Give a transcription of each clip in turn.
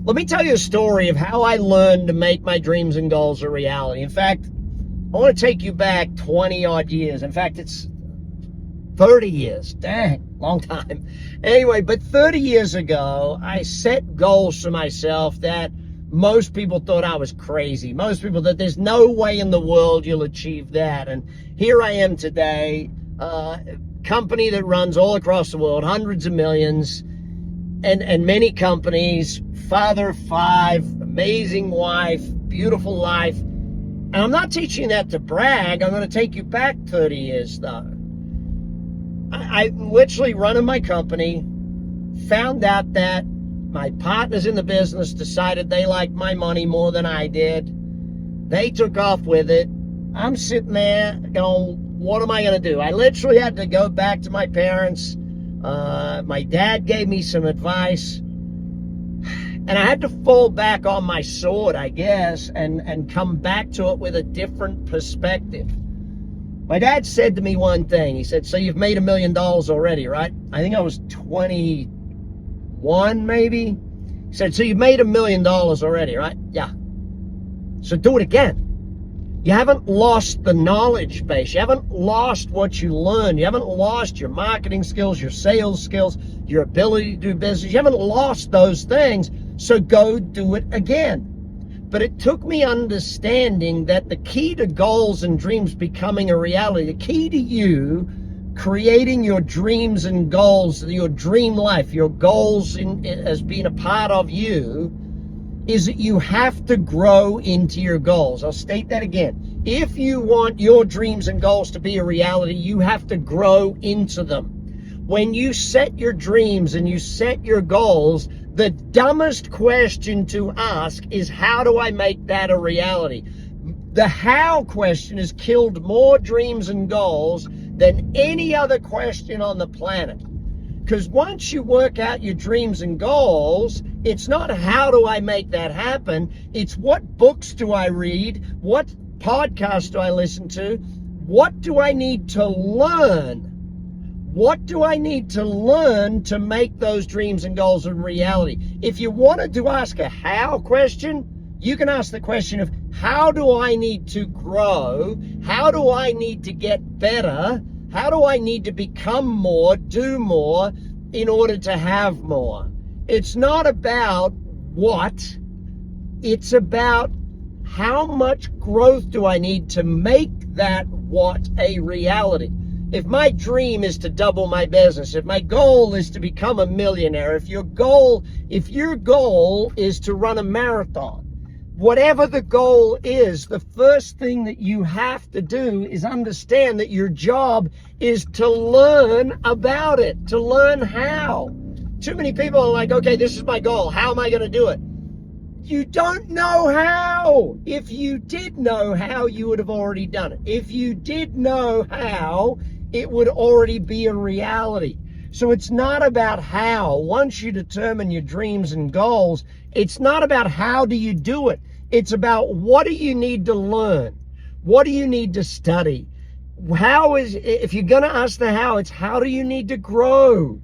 Let me tell you a story of how I learned to make my dreams and goals a reality. In fact, I want to take you back 20 odd years. In fact, it's 30 years. Dang, long time. Anyway, but 30 years ago, I set goals for myself that most people thought I was crazy. Most people that there's no way in the world you'll achieve that. And here I am today, company that runs all across the world, hundreds of millions, and many companies, father of 5, amazing wife, beautiful life. And I'm not teaching that to brag. I'm going to take you back 30 years though. I literally running my company, found out that my partners in the business decided they liked my money more than I did. They took off with it. I'm sitting there going, what am I going to do? I literally had to go back to my parents. My dad gave me some advice. And I had to fall back on my sword, I guess, and come back to it with a different perspective. My dad said to me one thing. He said, so you've made $1 million already, right? I think I was 21, maybe. He said, so you've made $1 million already, right? Yeah. So do it again. You haven't lost the knowledge base. You haven't lost what you learned. You haven't lost your marketing skills, your sales skills, your ability to do business. You haven't lost those things. So go do it again. But it took me understanding that the key to goals and dreams becoming a reality, the key to you creating your dreams and goals, your dream life, your goals as being a part of you, is that you have to grow into your goals. I'll state that again. If you want your dreams and goals to be a reality, you have to grow into them. When you set your dreams and you set your goals, the dumbest question to ask is, how do I make that a reality? The how question has killed more dreams and goals than any other question on the planet. Because once you work out your dreams and goals, it's not how do I make that happen, it's what books do I read, what podcasts do I listen to, what do I need to learn? What do I need to learn to make those dreams and goals a reality? If you wanted to ask a how question, you can ask the question of, how do I need to grow? How do I need to get better? How do I need to become more, do more in order to have more? It's not about what, it's about how much growth do I need to make that what a reality. If my dream is to double my business, if my goal is to become a millionaire, if your goal is to run a marathon, whatever the goal is, the first thing that you have to do is understand that your job is to learn about it, to learn how. Too many people are like, okay, this is my goal. How am I going to do it? You don't know how. If you did know how, you would have already done it. If you did know how, it would already be a reality. So it's not about how. Once you determine your dreams and goals, it's not about how do you do it. It's about what do you need to learn? What do you need to study? If you're going to ask the how, it's how do you need to grow?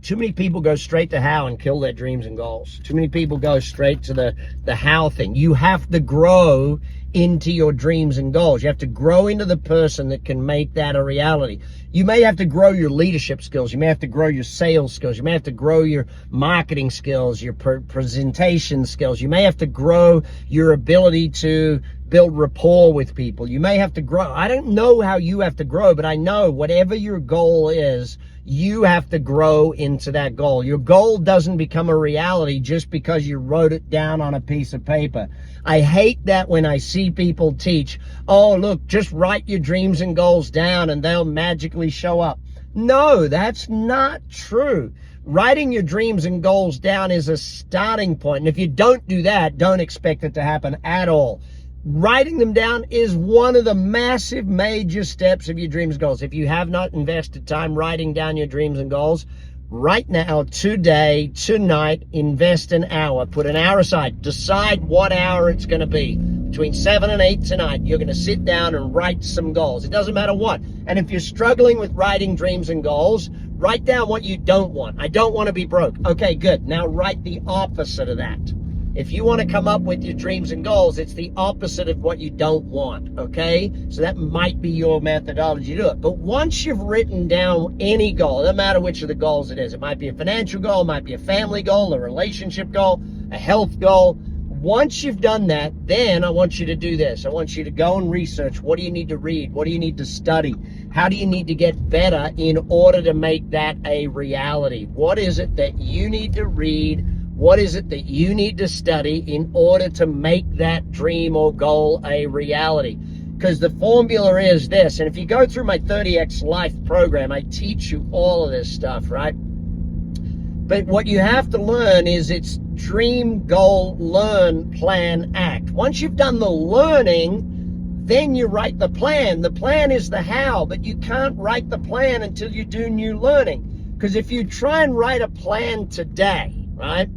Too many people go straight to how and kill their dreams and goals. Too many people go straight to the how thing. You have to grow into your dreams and goals. You have to grow into the person that can make that a reality. You may have to grow your leadership skills. You may have to grow your sales skills. You may have to grow your marketing skills, your presentation skills. You may have to grow your ability to build rapport with people. You may have to grow. I don't know how you have to grow, but I know whatever your goal is, you have to grow into that goal. Your goal doesn't become a reality just because you wrote it down on a piece of paper. I hate that when I see people teach, oh, look, just write your dreams and goals down and they'll magically show up. No, that's not true. Writing your dreams and goals down is a starting point. And if you don't do that, don't expect it to happen at all. Writing them down is one of the massive major steps of your dreams and goals. If you have not invested time writing down your dreams and goals, right now, today, tonight, invest an hour. Put an hour aside. Decide what hour it's going to be. Between 7 and 8 tonight, you're going to sit down and write some goals. It doesn't matter what. And if you're struggling with writing dreams and goals, Write down what you don't want. I don't want to be broke. Okay, good. Now write the opposite of that. If you want to come up with your dreams and goals, it's the opposite of what you don't want, okay? So that might be your methodology to do it. But once you've written down any goal, no matter which of the goals it is, it might be a financial goal, it might be a family goal, a relationship goal, a health goal. Once you've done that, then I want you to do this. I want you to go and research. What do you need to read? What do you need to study? How do you need to get better in order to make that a reality? What is it that you need to read? What is it that you need to study in order to make that dream or goal a reality? Because the formula is this, and if you go through my 30X Life program, I teach you all of this stuff, right? But what you have to learn is it's dream, goal, learn, plan, act. Once you've done the learning, then you write the plan. The plan is the how, but you can't write the plan until you do new learning. Because if you try and write a plan today, right,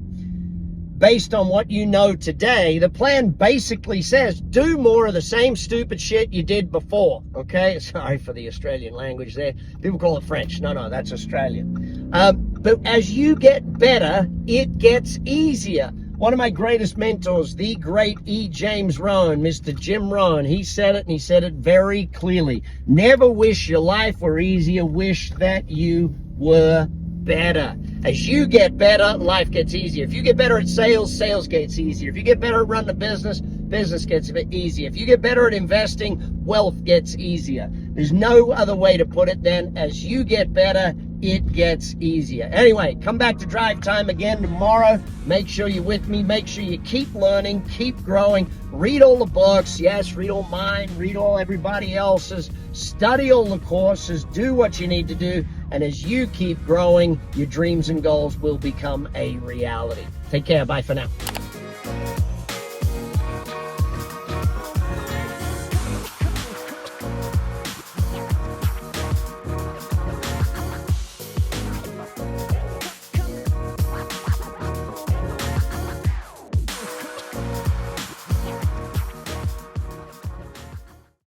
based on what you know today, the plan basically says do more of the same stupid shit you did before, okay? Sorry for the Australian language there. People call it French. No, that's Australian. But as you get better, it gets easier. One of my greatest mentors, the great E. James Rohn, Mr. Jim Rohn, he said it, and he said it very clearly. Never wish your life were easier, wish that you were better. As you get better, life gets easier. If you get better at sales, sales gets easier. If you get better at running a business, business gets a bit easier. If you get better at investing, wealth gets easier. There's no other way to put it than as you get better, it gets easier. Anyway, come back to Drive Time again tomorrow. Make sure you're with me. Make sure you keep learning, keep growing. Read all the books. Yes, read all mine. Read all everybody else's. Study all the courses. Do what you need to do. And as you keep growing, your dreams and goals will become a reality. Take care. Bye for now.